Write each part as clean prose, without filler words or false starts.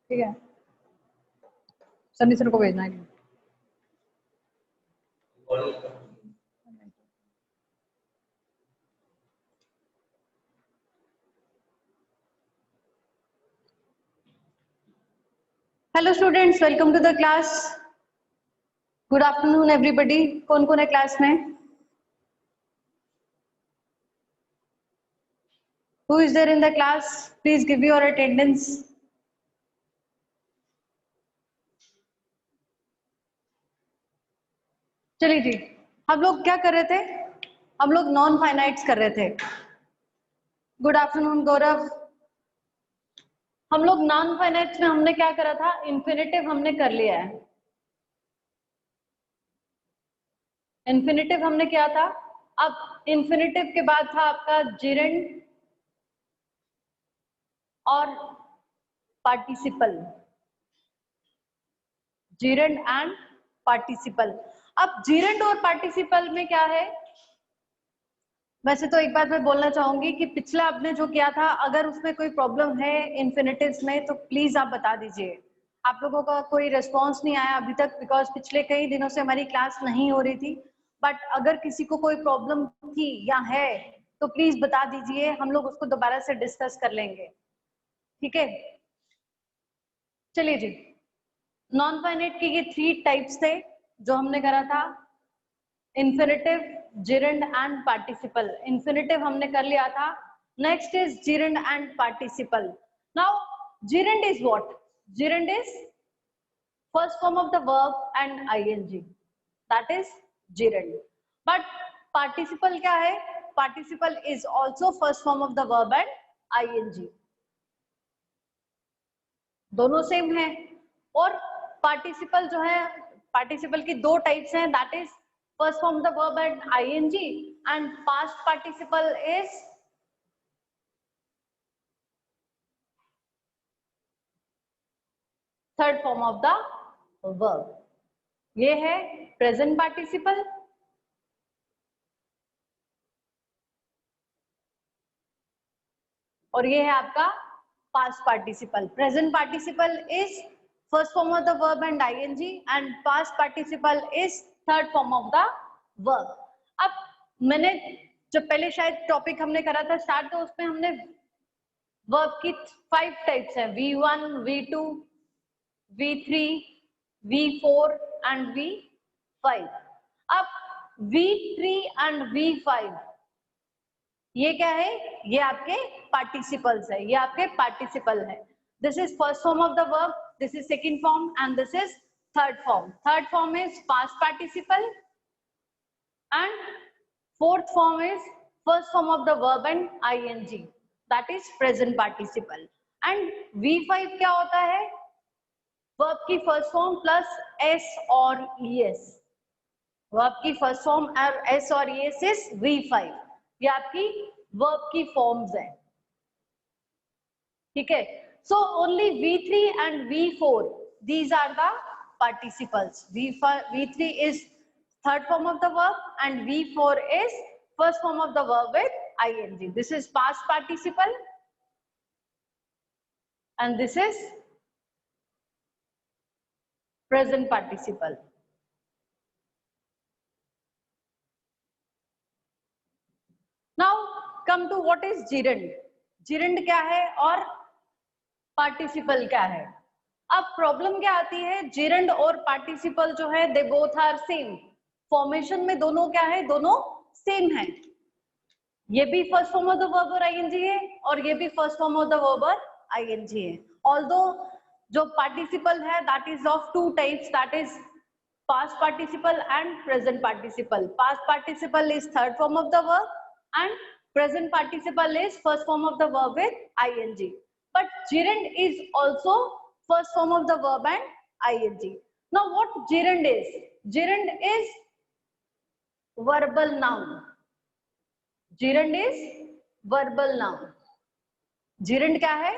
ठीक है, सनी सर को भेजना है। Hello students, welcome to the class. Good afternoon everybody. कौन कौन है क्लास में? Who is there in the class? Please give your attendance. चलिए जी, हम लोग क्या कर रहे थे? हम लोग नॉन फाइनाइट्स कर रहे थे। गुड आफ्टरनून गौरव। हम लोग नॉन फाइनाइट्स में हमने क्या करा था? इन्फिनेटिव हमने कर लिया है। इन्फिनेटिव हमने क्या था? अब इन्फिनेटिव के बाद था आपका जिरेंड और पार्टिसिपल। जिरेंड and participle. अब जिरेंड और पार्टिसिपल में क्या है? वैसे तो एक बात मैं बोलना चाहूंगी कि पिछला आपने जो किया था, अगर उसमें कोई प्रॉब्लम है इन्फिनेटिव्स में तो प्लीज आप बता दीजिए। आप लोगों का कोई रिस्पॉन्स नहीं आया अभी तक, बिकॉज पिछले कई दिनों से हमारी क्लास नहीं हो रही थी। बट अगर किसी को कोई प्रॉब्लम थी या है तो प्लीज बता दीजिए, हम लोग उसको दोबारा से डिस्कस कर लेंगे। ठीक है, चलिए जी। नॉन फाइनाइट के ये 3 टाइप्स थे जो हमने करा था, infinitive, gerund and participle. Infinitive हमने कर लिया था। Next is gerund and participle. Now gerund is what? Gerund is first form of the verb and ING, that is gerund. But participle क्या है? Participle is also first form of the verb and ING, दोनों same है। और participle जो है, participle की 2 types हैं, that is first form the verb and ING, and past participle is third form of the verb. ये है present participle, और ये है आपका past participle. Present participle is first form of the verb and ING, and past participle is third form of the verb. अब मैंने जब पहले शायद टॉपिक हमने करा था स्टार्ट, तो उसमें हमने वर्ब की 5 टाइप्स हैं, V1, V2, V3, V4 and V5। अब V3 एंड V5 ये क्या है? ये आपके पार्टिसिपल्स है, ये आपके पार्टिसिपल है। This is first form of the verb, this is second form, and this is third form. Third form is past participle, and fourth form is first form of the verb and ING, that is present participle. And V5 क्या होता है? Verb की first form plus S और ES. Verb की first form और S और ES is V5। ये आपकी वर्ब की फॉर्म्स है। ठीक है, so only V3 and V4 these are the participles. V3 is third form of the verb and V4 is first form of the verb with ing. This is past participle and this is present participle. Now come to what is gerund. Gerund क्या है और participle क्या है? अब problem क्या आती है? जिरेंड और पार्टिसिपल जो है they both are same. Formation में दोनों क्या है? दोनों सेम है। ये भी first form of the verb और आईएनजी है, और ये भी first form of the verb और आईएनजी है। ऑल्दो जो पार्टिसिपल है that is of 2 types, that is past participle and present participle. Past participle is third form of the verb and present participle is first form of the verb with ing. But gerund is also first form of the verb and ing. Now what gerund is? Gerund is verbal noun. Gerund is verbal noun. Gerund क्या है?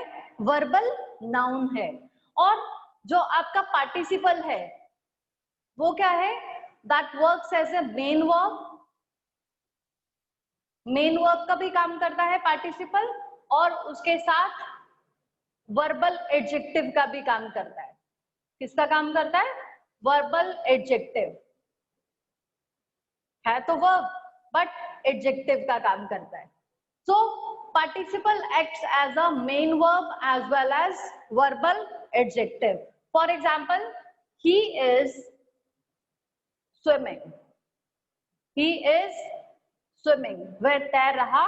Verbal noun है। और जो आपका participle है वो क्या है? That works as a main verb. Main verb का भी काम करता है पार्टिसिपल, और उसके साथ वर्बल एडजेक्टिव का भी काम करता है। किसका काम करता है? वर्बल एडजेक्टिव है तो वर्ब, बट एडजेक्टिव का काम करता है। So participle acts as a main verb as well as verbal adjective. For example, he is swimming, he is swimming, वह तैर रहा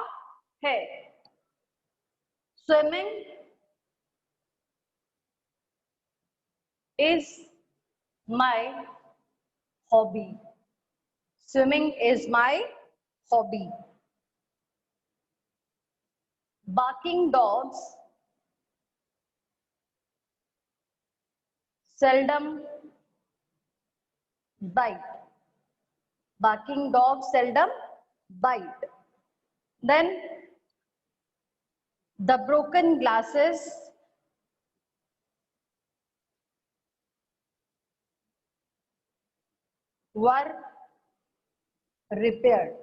है। Swimming is my hobby. Swimming is my hobby. Barking dogs seldom bite. Barking dogs seldom bite. Then the broken glasses were repaired.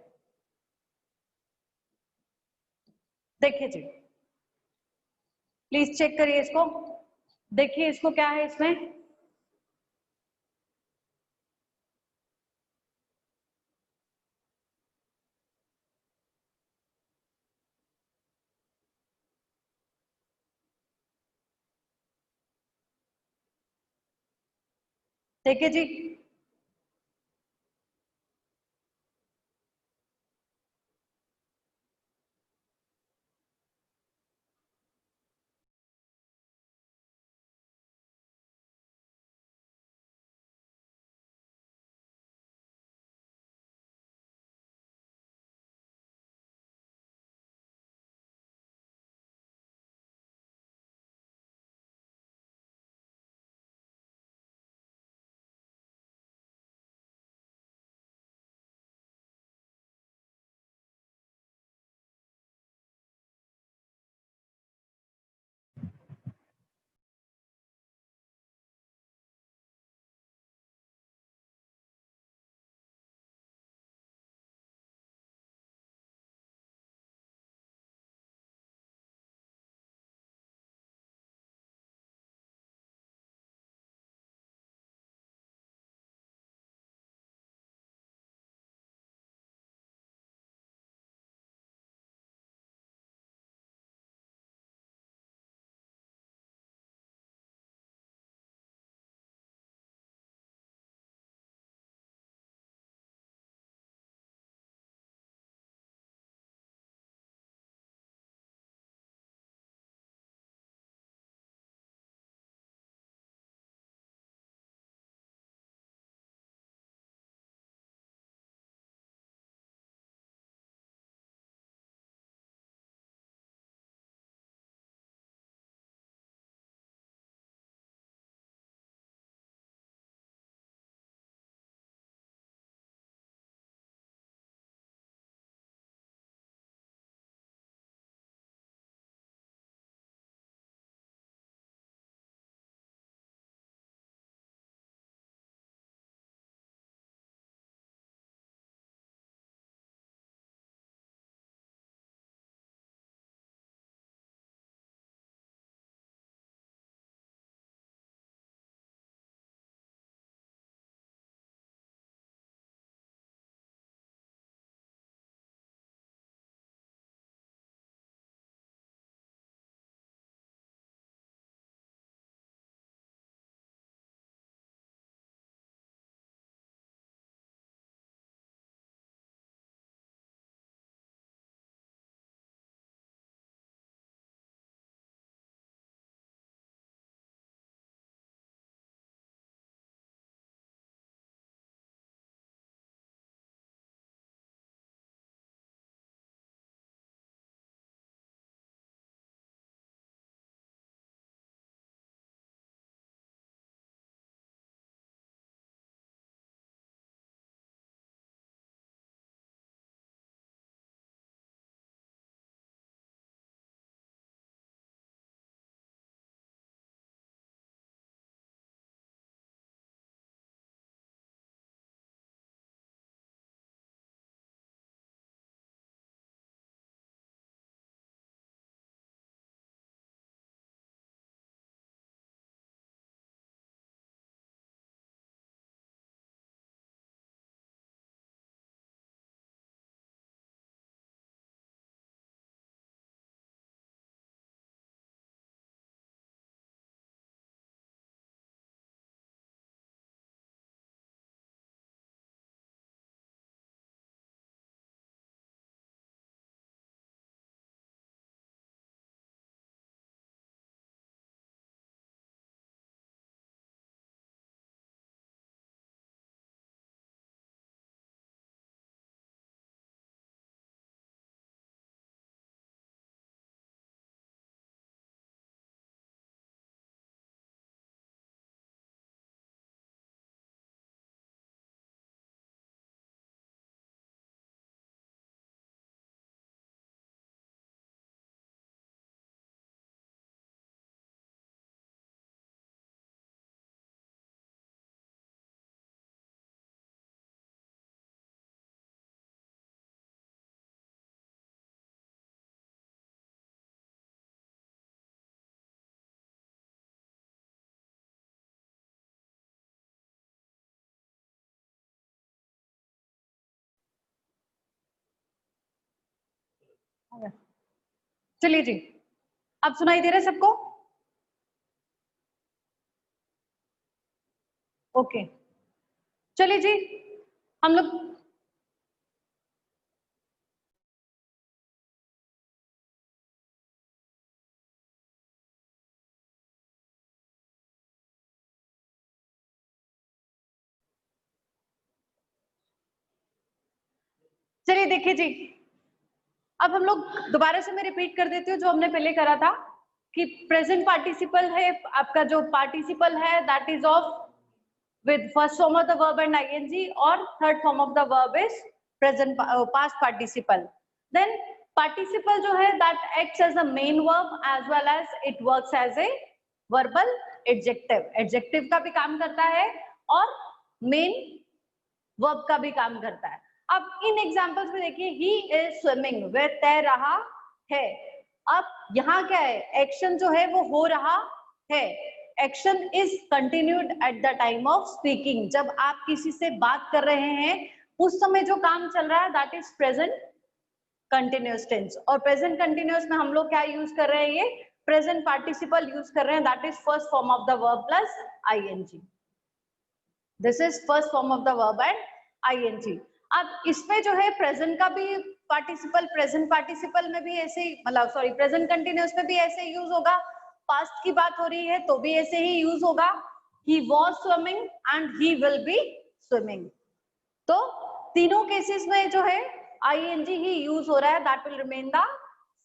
देखिए जी, please check करिए इसको, देखिए इसको क्या है इसमें। देखिए जी, चलिए जी, अब सुनाई दे रहा है सबको? ओके, चलिए जी, हम लोग चलिए देखिए जी, अब हम लोग दोबारा से मैं रिपीट कर देती हूँ जो हमने पहले करा था कि प्रेजेंट पार्टिसिपल है आपका, जो पार्टिसिपल है that is of with first form of the verb and ing, or third form of the verb is present past participle. Then participle जो है that acts as a main verb as well as it works as a verbal adjective. Adjective का भी काम करता है और main verb का भी काम करता है. अब इन एग्जाम्पल्स में देखिए, he is swimming, वह तैर रहा है. अब यहाँ क्या है, एक्शन जो है वो हो रहा है. Action is continued at the time of speaking. जब आप किसी से बात कर रहे हैं उस समय जो काम चल रहा है that is present continuous tense. और प्रेजेंट कंटिन्यूअस में हम लोग क्या यूज कर रहे हैं, ये प्रेजेंट पार्टिसिपल यूज कर रहे हैं, that is first form of the verb plus ING. This is first form of the verb and ING. अब इसमें जो है प्रेजेंट का भी पार्टिसिपल, प्रेजेंट पार्टिसिपल में भी ऐसे ही, मतलब सॉरी प्रेजेंट कंटिन्यूअस में भी ऐसे यूज होगा. पास्ट की बात हो रही है तो भी ऐसे ही यूज होगा. he was swimming and he will be swimming. तो तीनों केसेस में जो है ing ही यूज हो रहा है, that will remain the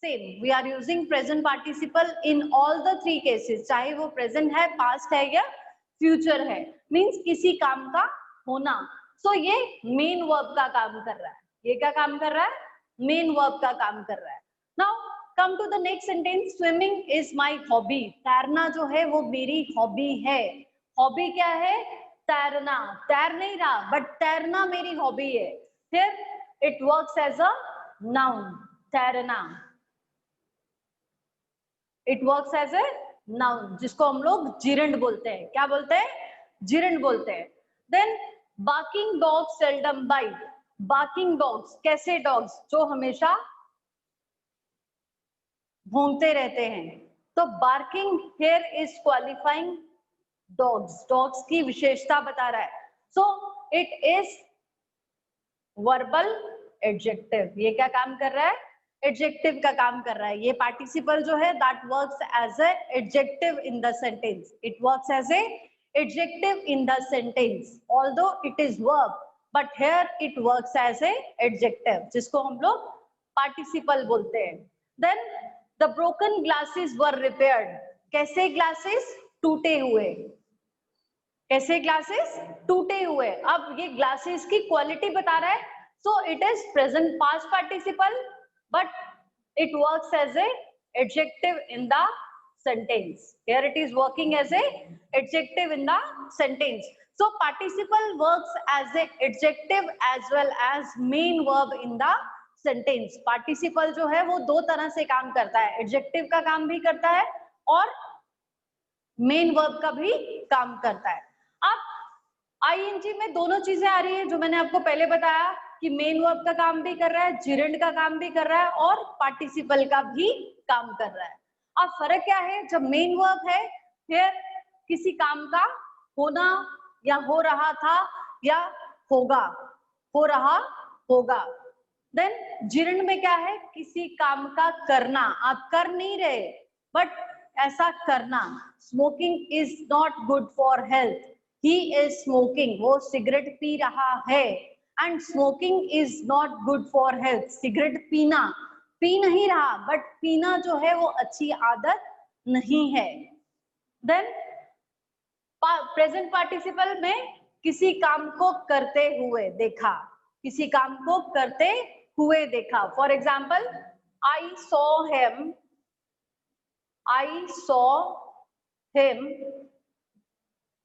same. we are using present participle in all the three cases, चाहे वो present है, past है या future है, means किसी काम का होना. so ये main verb का काम कर रहा है. ये क्या काम कर रहा है, main verb का काम कर रहा है. now come to the next sentence, swimming is my hobby. तैरना जो है वो मेरी हॉबी है. हॉबी क्या है, तैरना. तैर नहीं रहा बट तैरना मेरी हॉबी है. फिर it works as a noun. तैरना it works as a noun, जिसको हम लोग जिरंड बोलते हैं. क्या बोलते हैं, जिरंड बोलते हैं. then barking dogs seldom bite. barking dogs कैसे डॉग्स, जो हमेशा भौंकते रहते हैं. तो barking here is qualifying dogs. Dogs की विशेषता बता रहा है. So it is verbal adjective. ये क्या काम कर रहा है, एडजेक्टिव का काम कर रहा है. ये पार्टिसिपल जो है that works as a adjective in the sentence. It works as a adjective in the sentence although it is verb, but here it works as a adjective, जिसको हम लोग पार्टिसिपल बोलते हैं. Then the broken glasses were repaired. कैसे glasses, टूटे हुए. कैसे glasses, टूटे हुए. अब ये ग्लासेस की क्वालिटी बता रहा है. So it is present past participle but it works as a adjective in the sentence. Here it is working as a adjective in the sentence. So participle works as a adjective as well as main verb in the sentence. Participle जो है वो दो तरह से काम करता है, adjective का काम भी करता है और मेन वर्ब का भी काम करता है. अब आईएनजी में दोनों चीजें आ रही है जो मैंने आपको पहले बताया कि मेन वर्ब का काम भी कर रहा है, जिरंड का काम भी कर रहा है और पार्टिसिपल का भी काम कर रहा है. अब फर्क क्या है, जब मेन वर्ब है फिर किसी काम का होना या हो रहा था या होगा, हो रहा होगा. देन जिरंड में क्या है, किसी काम का करना. आप कर नहीं रहे बट ऐसा करना. Smoking is not good for health. He is smoking, वो सिगरेट पी रहा है. And smoking is not good for health. Cigarette पीना, पी नहीं रहा बट पीना जो है वो अच्छी आदत नहीं है. देन प्रेजेंट पार्टिसिपल में किसी काम को करते हुए देखा, किसी काम को करते हुए देखा. For example I saw him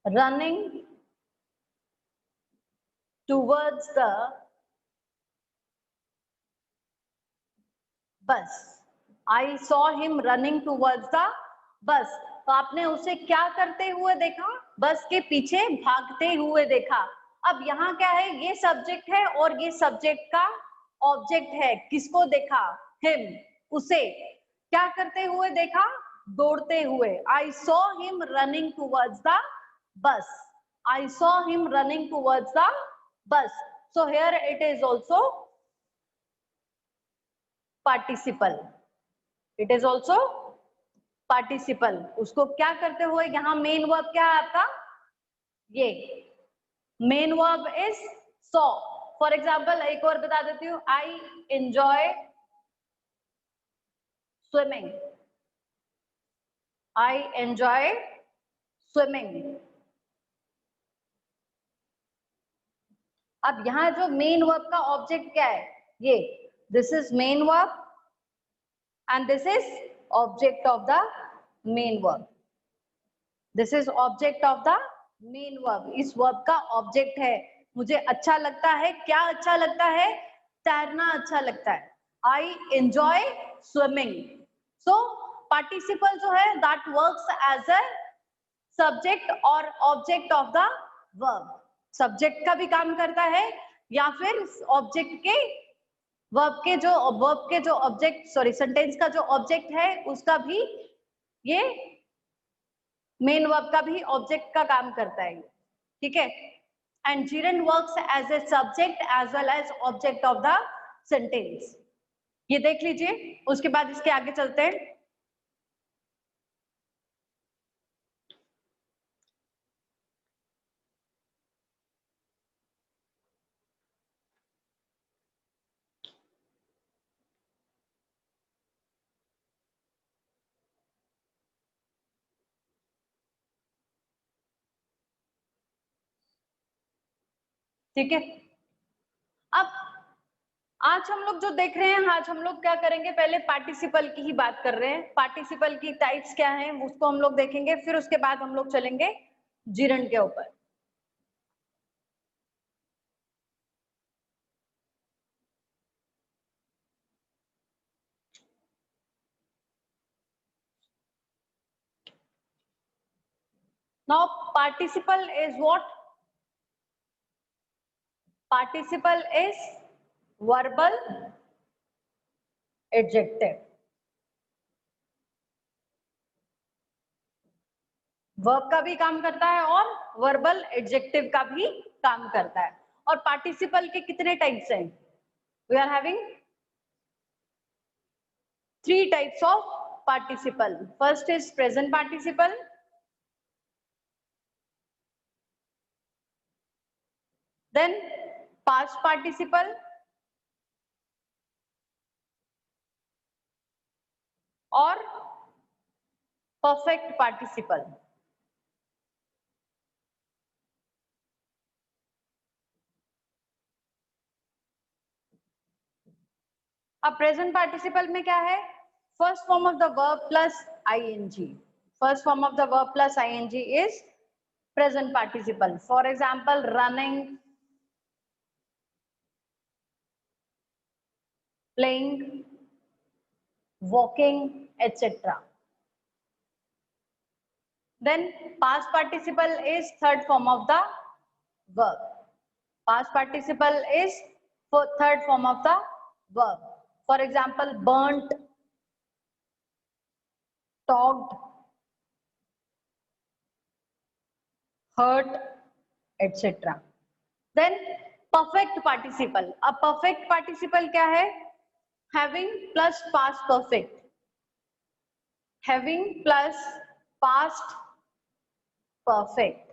running towards the bus. I saw him running towards the bus. तो आपने उसे क्या करते हुए देखा, बस के पीछे भागते हुए देखा. अब यहाँ क्या है, ये सब्जेक्ट है और ये सब्जेक्ट का ऑब्जेक्ट है. किसको देखा, हिम. उसे क्या करते हुए देखा, दौड़ते हुए। I saw him running towards the bus, I saw him running towards the bus. So here it is also participle, it is also participle. उसको क्या करते हुए, यहाँ मेन वर्ब क्या है आपका, ये main verb is saw. For example एक और बता देती हूँ, आई एंजॉय स्विमिंग, आई एंजॉय स्विमिंग। अब यहाँ जो मेन वर्ब का ऑब्जेक्ट क्या है, ये this is main verb and this is object of the main verb, this is object of the main verb. इस वर्ब का ऑब्जेक्ट है, मुझे अच्छा लगता है, क्या अच्छा लगता है, तैरना अच्छा लगता है। I enjoy swimming. So participle जो है that works as a subject और object of the verb. Subject का भी काम करता है या फिर ऑब्जेक्ट के, वर्ब के जो ऑब्जेक्ट, सॉरी सेंटेंस का जो ऑब्जेक्ट है उसका भी, ये मेन वर्ब का भी ऑब्जेक्ट का काम करता है, ठीक है। And gerund works as a subject as well as object of the sentence. ये देख लीजिए, उसके बाद इसके आगे चलते हैं। ठीक है, अब आज हम लोग जो देख रहे हैं, आज हम लोग क्या करेंगे, पहले पार्टिसिपल की ही बात कर रहे हैं। पार्टिसिपल की टाइप्स क्या हैं उसको हम लोग देखेंगे, फिर उसके बाद हम लोग चलेंगे जीरंड के ऊपर। Now participle is what, participle is verbal adjective. Verb का भी काम करता है और वर्बल एडजेक्टिव का भी काम करता है। और पार्टिसिपल के कितने टाइप्स हैं, we are having 3 types of participle. First is present participle, then past participle, और perfect participle. अब प्रेजेंट पार्टिसिपल में क्या है, first form of the verb plus ING. First form of the verb plus ING is present participle. For example running, playing, walking, etcetera. Then past participle is third form of the verb. Past participle is for third form of the verb. For example, burnt, talked, hurt, etc. Then perfect participle. अब perfect participle क्या है, having plus past perfect, having plus past perfect,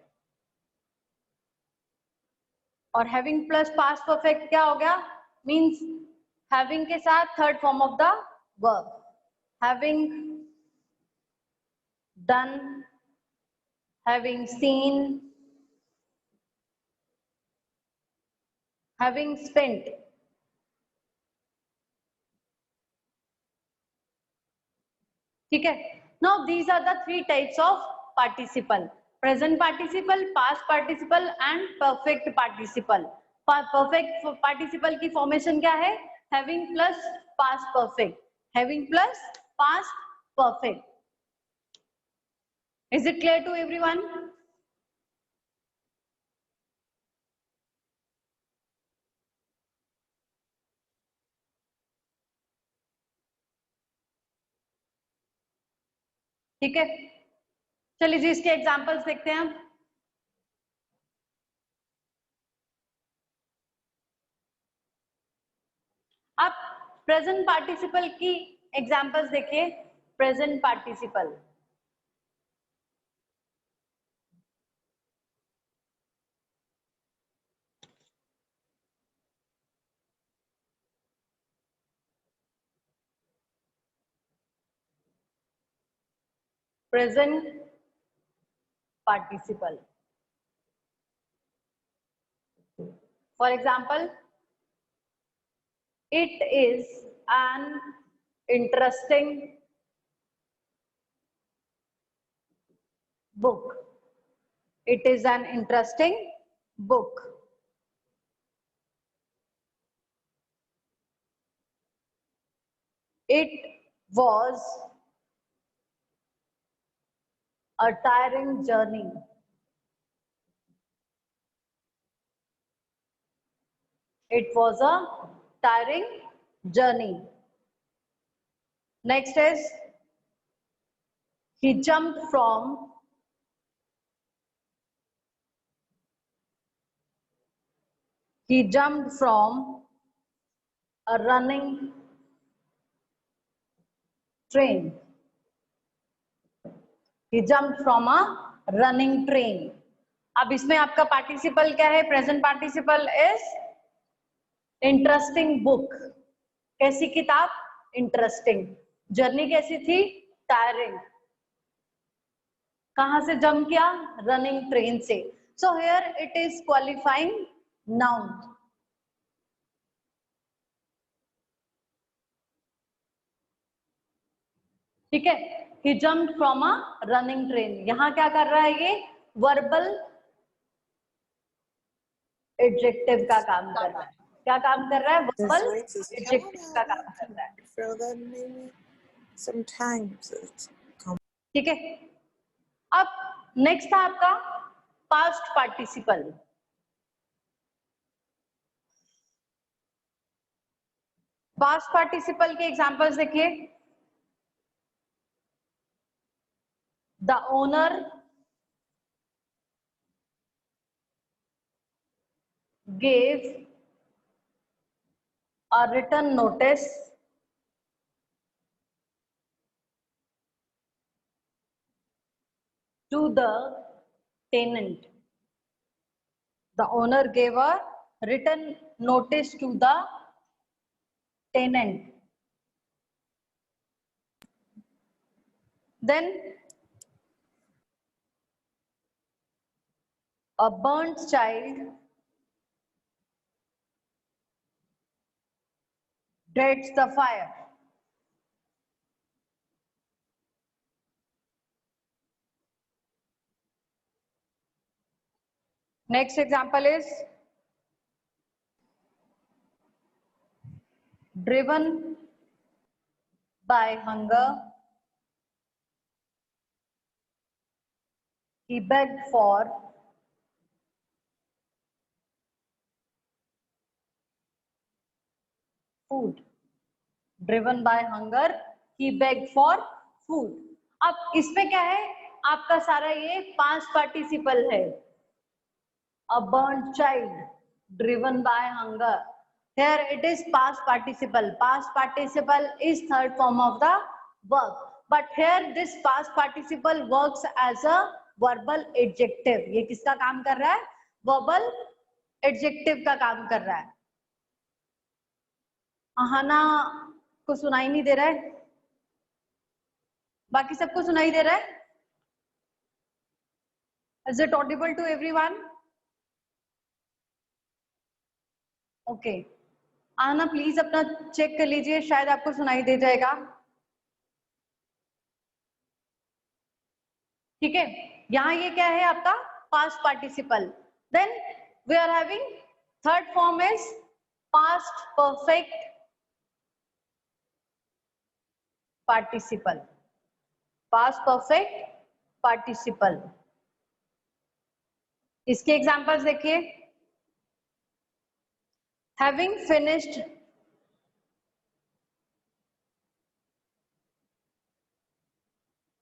और having plus past perfect क्या हो गया, means having के साथ third form of the verb, having done, having seen, having spent. ठीक है, now these are the 3 types of participle, present participle, past participle and perfect participle. Perfect participle की formation क्या है, having plus past perfect, having plus past perfect. Is it clear to everyone? ठीक है, चलिए जी इसके examples देखते हैं हम। आप प्रेजेंट पार्टिसिपल की एग्जांपल्स देखिए। Present participle, present participle, for example, it is an interesting book. It is an interesting book. It was a tiring journey. It was a tiring journey. Next is, he jumped from a running train. He jumped from a running train. अब इसमें आपका participle क्या है? Present participle is interesting book. कैसी किताब? Interesting. Journey कैसी थी? Tiring. कहां से जंप किया? रनिंग ट्रेन से। So here it is qualifying noun. ठीक है, he jump from a running train. यहां क्या कर रहा है? ये वर्बल एडजेक्टिव का काम कर रहा है। क्या काम कर रहा है? वर्बल एडजेक्टिव का काम कर रहा है। ठीक है, अब नेक्स्ट था आपका पास्ट पार्टिसिपल। पास्ट पार्टिसिपल के एग्जांपल्स देखिए। The owner gave a written notice to the tenant. The owner gave a written notice to the tenant. Then a burnt child dreads the fire. Next example is driven by hunger, he begged for food. Driven by hunger, he begged for food. अब इसमें क्या है? आपका सारा ये past participle है। A burnt child, driven by hunger. Here it is past participle. Past participle is third form of the verb. But here this past participle works as a verbal adjective. ये किसका काम कर रहा है? Verbal adjective का काम कर रहा है। अहाना को सुनाई नहीं दे रहा है? बाकी सबको सुनाई दे रहा है? Is it audible to everyone? Okay, आना प्लीज अपना चेक कर लीजिए, शायद आपको सुनाई दे जाएगा। ठीक है, यहाँ ये क्या है आपका? Past participle. Then we are having third form is past perfect participle. Past perfect participle, इसके एग्जांपल्स देखिए। Having finished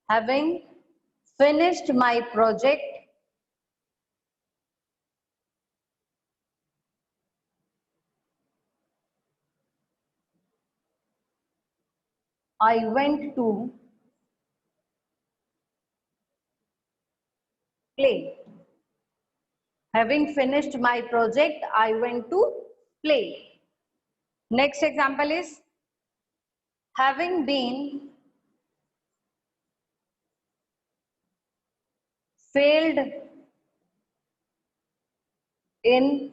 having finished my project, I went to play. Having finished my project, I went to play. Next example is having been failed in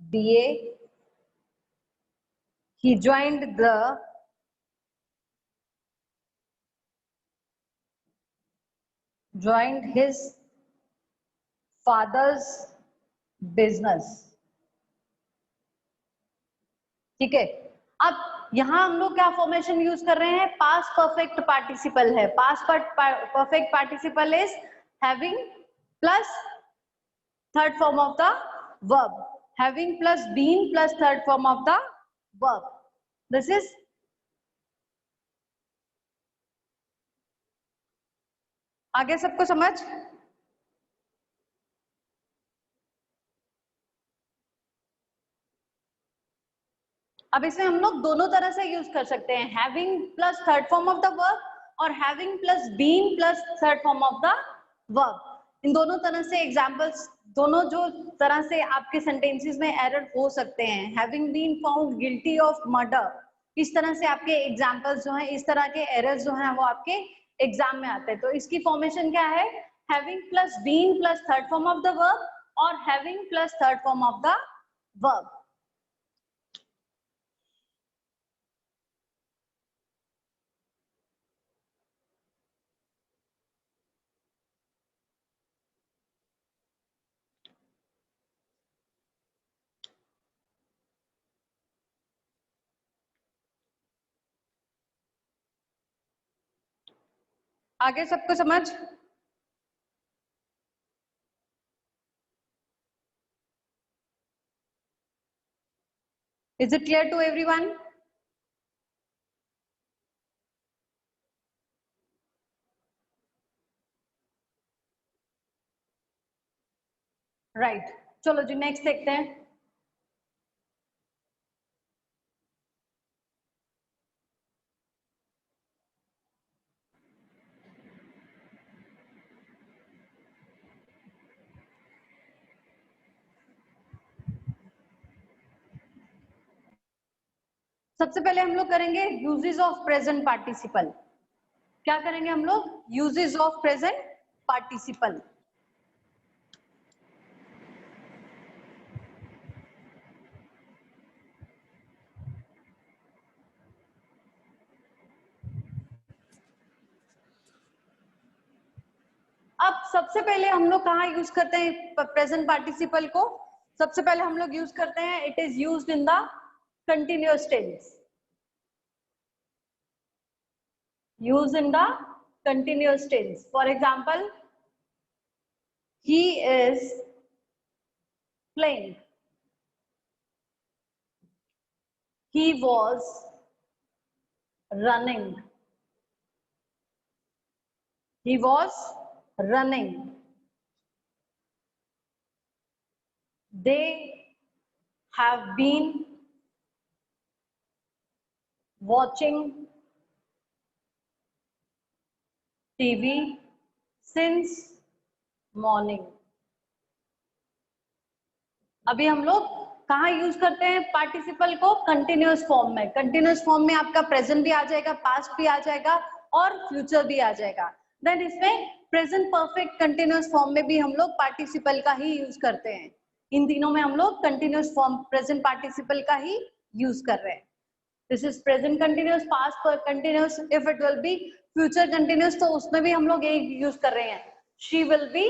BA, he joined his father's business. ठीक है, अब यहां हम लोग क्या formation use कर रहे हैं, पास्ट परफेक्ट पार्टिसिपल है. Past perfect participle is having plus third form of the verb, having plus been plus third form of the verb. This is आगे सबको समझ. अब इसमें हम लोग दोनों तरह से यूज कर सकते हैं, having plus third form of the verb और having plus been plus third form of the verb. इन दोनों तरह से एग्जांपल्स, दोनों जो तरह से आपके सेंटेंसेस में एरर हो सकते हैं. Having been found guilty of murder, इस तरह से आपके एग्जांपल्स जो हैं, इस तरह के एरर्स जो हैं वो आपके एग्जाम में आते हैं. तो इसकी फॉर्मेशन क्या है, having plus been plus third form of the verb और having plus third form of the verb. आगे सबको समझ. Is it clear to everyone? Right, चलो जी नेक्स्ट देखते हैं. सबसे पहले हम लोग करेंगे यूजेस ऑफ प्रेजेंट पार्टिसिपल. क्या करेंगे हम लोग, यूजेस ऑफ प्रेजेंट पार्टिसिपल. अब सबसे पहले हम लोग कहाँ यूज करते हैं प्रेजेंट पार्टिसिपल को, सबसे पहले हम लोग यूज करते हैं, it is used in the continuous tense. Use in the continuous tense. For example, he is playing, he was running, he was running, they have been watching TV since morning. अभी हम लोग कहाँ use करते हैं participle को, continuous form में. Continuous form में आपका प्रेजेंट भी आ जाएगा, पास्ट भी आ जाएगा और फ्यूचर भी आ जाएगा. देन इसमें प्रेजेंट परफेक्ट कंटिन्यूअस फॉर्म में भी हम लोग पार्टिसिपल का ही यूज करते हैं. इन तीनों में हम लोग कंटिन्यूअस फॉर्म प्रेजेंट पार्टिसिपल का ही यूज कर रहे हैं. This is present continuous, past continuous. If it will be future continuous तो उसमें भी हम लोग यही यूज कर रहे हैं, शी विल बी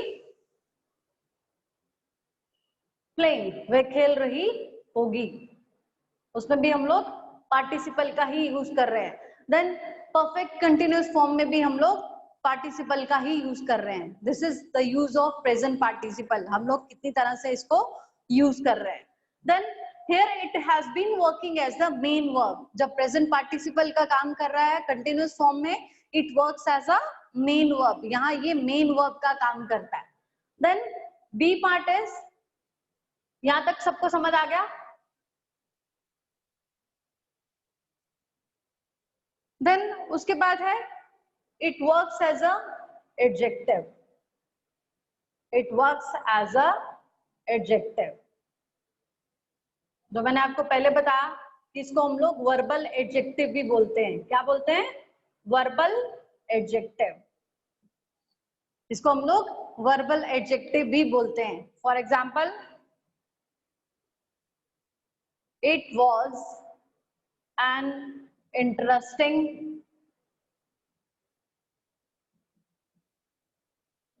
प्लेइंग, वह खेल रही होगी, उसमें भी हम लोग पार्टिसिपल का ही यूज कर रहे हैं. देन परफेक्ट कंटिन्यूअस फॉर्म में भी हम लोग पार्टिसिपल का ही यूज कर रहे हैं. This is the use of present participle. हम लोग कितनी तरह से इसको यूज कर रहे हैं. Then here it has been working as the main verb. जब प्रेजेंट पार्टिसिपल का काम कर रहा है कंटिन्यूअस फॉर्म में, it works as a main verb, यहाँ ये मेन वर्ब का काम करता है. देन बी पार्ट इज, यहां तक सबको समझ आ गया? देन उसके बाद है it works as a adjective. It works as a adjective, जो मैंने आपको पहले बताया कि इसको हम लोग वर्बल एडजेक्टिव भी बोलते हैं. क्या बोलते हैं? Verbal adjective. इसको हम लोग वर्बल एडजेक्टिव भी बोलते हैं. For example, it was an interesting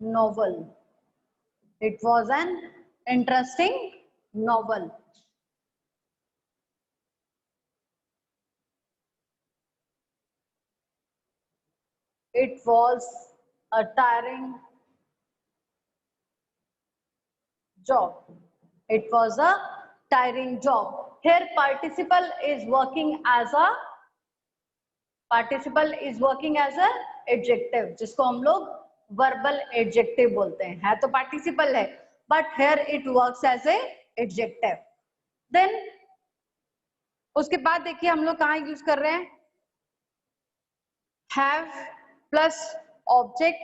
novel. It was an interesting novel. It was a tiring job. It was a tiring job. Here participle is working as a adjective, जिसको हम लोग verbal adjective बोलते हैं. है तो participle है, but here it works as a adjective. Then उसके बाद देखिए हम लोग कहाँ यूज कर रहे हैं? have plus object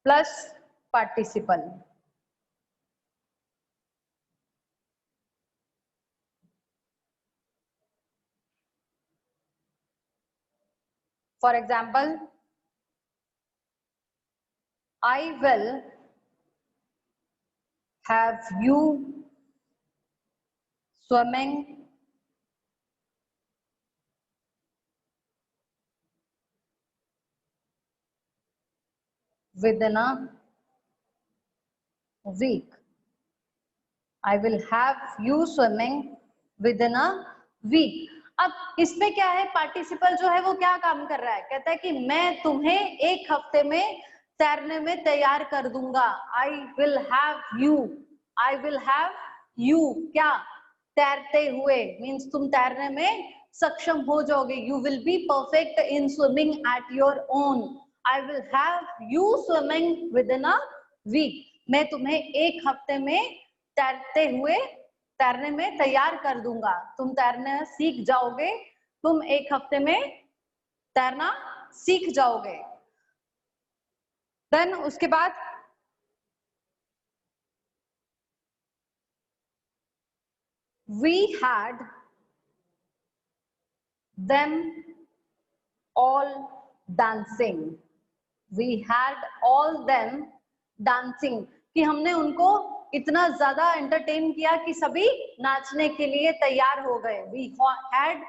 plus participle. For example, I will have you swimming within a week. I will have you swimming within a week. अब इसमें क्या है? पार्टिसिपल जो है वो क्या काम कर रहा है? कहता है कि मैं तुम्हें एक हफ्ते में तैरने में तैयार कर दूंगा. I will have you. I will have you क्या? तैरते हुए मीन्स तुम तैरने में सक्षम हो जाओगे. You will be perfect in swimming at your own. I will have you swimming within a week. मैं तुम्हें एक हफ्ते में तैरते हुए तैरने में तैयार कर दूंगा. तुम तैरना सीख जाओगे. तुम एक हफ्ते में तैरना सीख जाओगे. देन उसके बाद we had them all dancing. We had all them dancing, कि हमने उनको इतना ज्यादा एंटरटेन किया कि सभी नाचने के लिए तैयार हो गए. We had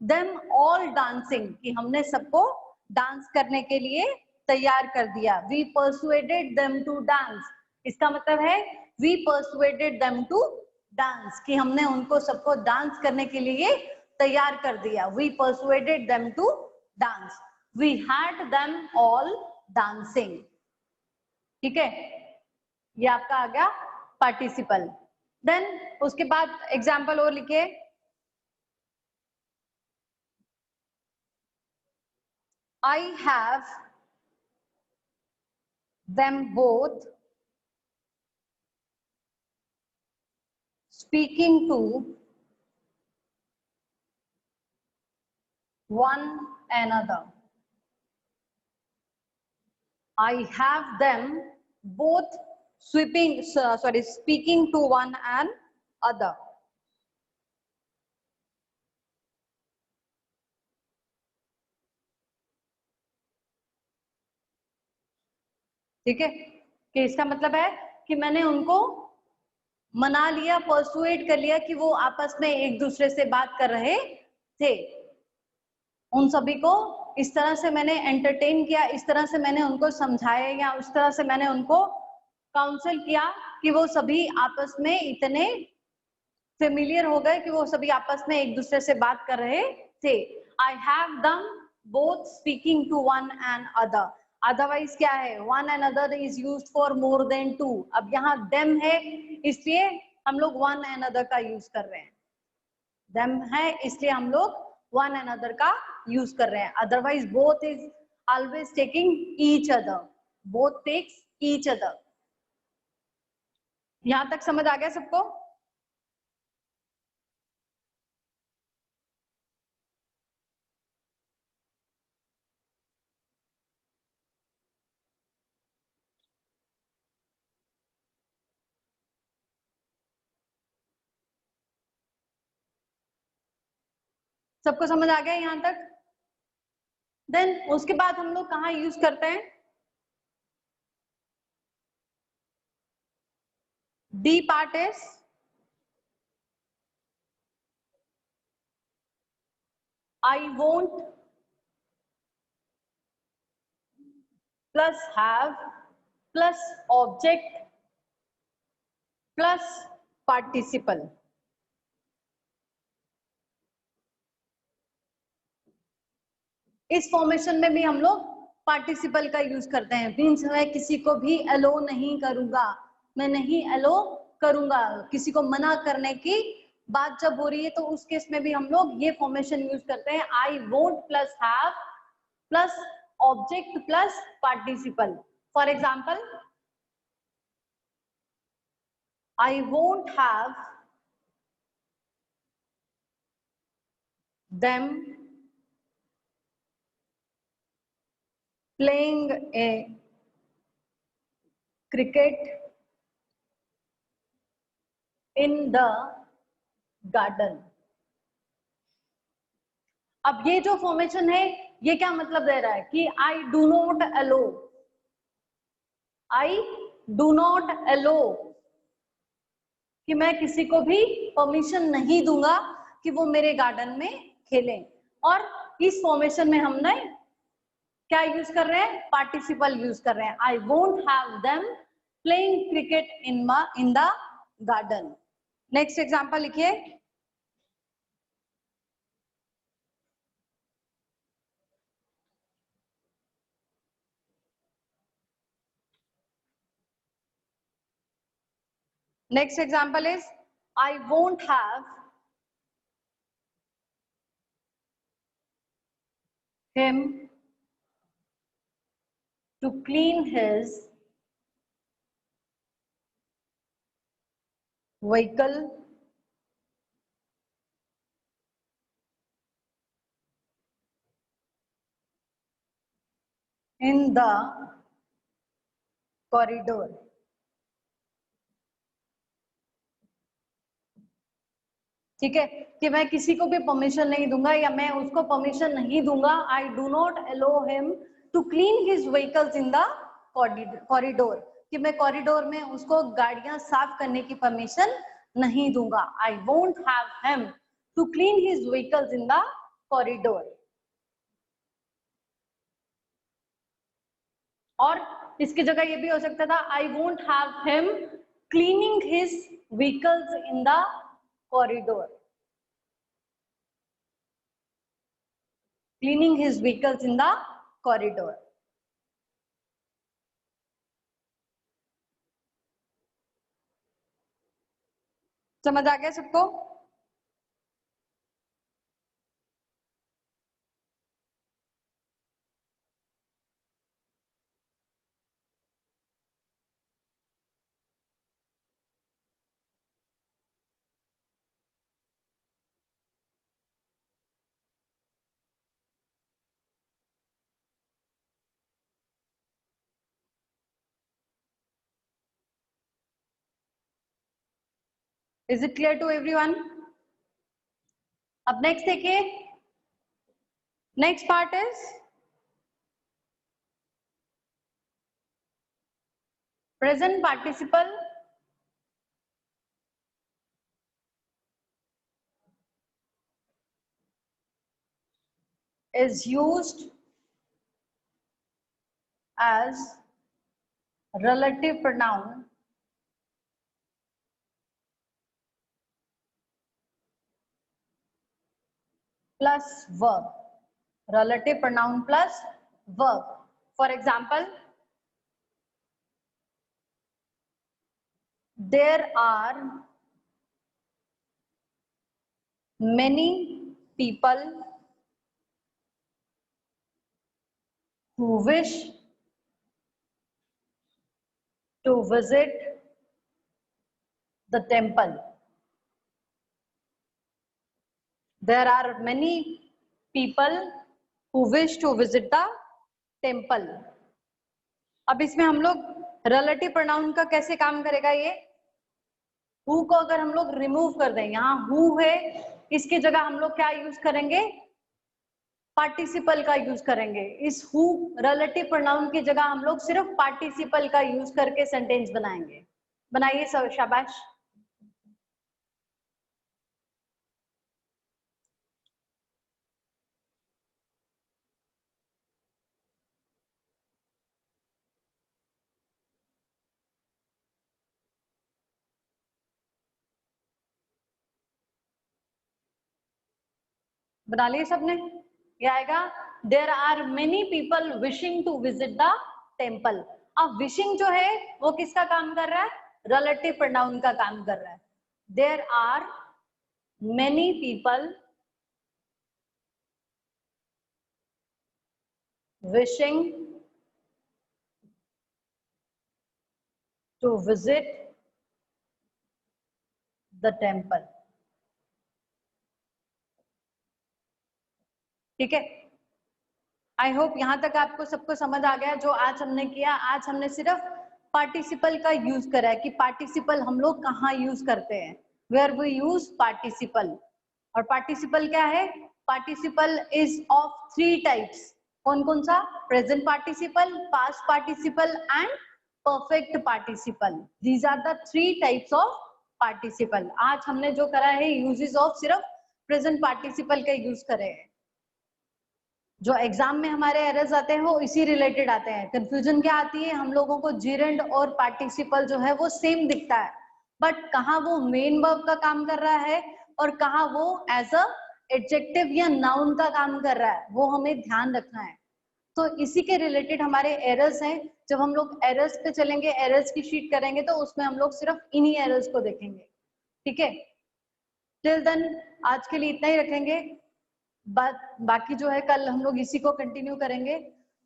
them all dancing, कि हमने सबको डांस करने के लिए तैयार कर दिया. We persuaded them to dance. इसका मतलब है we persuaded them to dance, कि हमने उनको सबको डांस करने के लिए तैयार कर दिया. We persuaded them to dance. We had them all dancing. ठीक है, ये आपका आ गया पार्टिसिपल. देन उसके बाद एग्जाम्पल और लिखिए. I have them both speaking to one another. I have them both speaking to one another. ठीक है, कि इसका मतलब है कि मैंने उनको मना लिया, परसुएड कर लिया कि वो आपस में एक दूसरे से बात कर रहे थे. उन सभी को इस तरह से मैंने एंटरटेन किया, इस तरह से मैंने उनको समझाया या उस तरह से मैंने उनको काउंसिल किया कि वो सभी आपस में इतने फेमिलियर हो गए कि वो सभी आपस में एक दूसरे से बात कर रहे थे. I have them both speaking to one another. Otherwise क्या है? One and other is used for more than two. अब यहाँ देम है इसलिए हम लोग वन एंड अदर का यूज कर रहे हैं. देम है, इसलिए हम लोग वन अनदर का यूज कर रहे हैं. Otherwise both is always taking each other. Both takes each other. यहां तक समझ आ गया सबको? सबको समझ आ गया यहां तक? देन उसके बाद हम लोग कहाँ यूज करते हैं? D part is I won't plus have plus object plus participle. इस फॉर्मेशन में भी हम लोग पार्टिसिपल का यूज करते हैं. मीन्स मैं किसी को भी अलो नहीं करूंगा, मैं नहीं अलो करूंगा, किसी को मना करने की बात जब हो रही है तो उस केस में भी हम लोग ये फॉर्मेशन यूज करते हैं. I won't plus have plus object plus participle. For example, I won't have them playing a cricket in the garden. अब ये जो फॉर्मेशन है ये क्या मतलब दे रहा है कि I do not allow, I do not allow, कि मैं किसी को भी परमिशन नहीं दूंगा कि वो मेरे गार्डन में खेलें. और इस फॉर्मेशन में हमने क्या यूज कर रहे हैं? पार्टिसिपल यूज कर रहे हैं. I won't have them playing cricket in the garden. Next example लिखिए. Next example is I won't have him to clean his vehicle in the corridor. ठीक है, कि मैं किसी को भी परमिशन नहीं दूंगा या मैं उसको परमिशन नहीं दूंगा. I do not allow him to clean his vehicles in the corridor, कि मैं कॉरिडोर में उसको गाड़ियां साफ करने की परमिशन नहीं दूंगा. I won't have him to clean his vehicles in the corridor. और इसकी जगह ये भी हो सकता था I won't have him cleaning his vehicles in the corridor. Cleaning his vehicles in the corridor. समझ आ गया सबको? Is it clear to everyone? अब नेक्स्ट देखिए. Next part is present participle is used as relative pronoun plus verb. Relative pronoun plus verb. For example, there are many people who wish to visit the temple. There are many people who wish to visit the temple. अब इसमें हम लोग relative pronoun का कैसे काम करेगा, ये who co अगर हम लोग रिमूव कर दें, यहाँ हु है, इसकी जगह हम लोग क्या यूज करेंगे, पार्टिसिपल का यूज करेंगे। इस हु रिलेटिव प्रोनाउन की जगह हम लोग सिर्फ पार्टिसिपल का यूज करके सेंटेंस बनाएंगे। बनाइए सब, शाबाश। बना लिए सबने? ये आएगा there are many people wishing to visit the temple. अब विशिंग जो है वो किसका काम कर रहा है, रिलेटिव प्रोनाउन का काम कर रहा है। There are many people wishing to visit the temple. ठीक है, आई होप यहां तक आपको सबको समझ आ गया। जो आज हमने किया, आज हमने सिर्फ पार्टिसिपल का यूज करा है कि पार्टिसिपल हम लोग कहाँ यूज करते हैं, वेयर वी यूज पार्टिसिपल। और पार्टिसिपल क्या है, पार्टिसिपल इज ऑफ 3 टाइप्स। कौन कौन सा, present participle, past participle and perfect participle. These are the 3 types of participle. आज हमने जो करा है यूजेस ऑफ सिर्फ प्रेजेंट पार्टिसिपल का यूज करे हैं। जो एग्जाम में हमारे एरर्स आते हैं वो इसी रिलेटेड आते हैं। कंफ्यूजन क्या आती है, हम लोगों को जीरेंड और पार्टिसिपल जो है वो सेम दिखता है, बट कहाँ वो मेन वर्ब का काम कर रहा है और कहाँ वो एज अ एडजेक्टिव या नाउन का काम कर रहा है, वो हमें ध्यान रखना है। तो इसी के रिलेटेड हमारे एरर्स हैं। जब हम लोग एरर्स पे चलेंगे, एरर्स की शीट करेंगे, तो उसमें हम लोग सिर्फ इन्हीं एरर्स को देखेंगे। ठीक है, टिल देन आज के लिए इतना ही रखेंगे। बाकी जो है कल हम लोग इसी को कंटिन्यू करेंगे।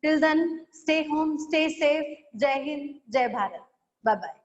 Till then stay home, stay safe. जय हिंद, जय भारत, बाय बाय।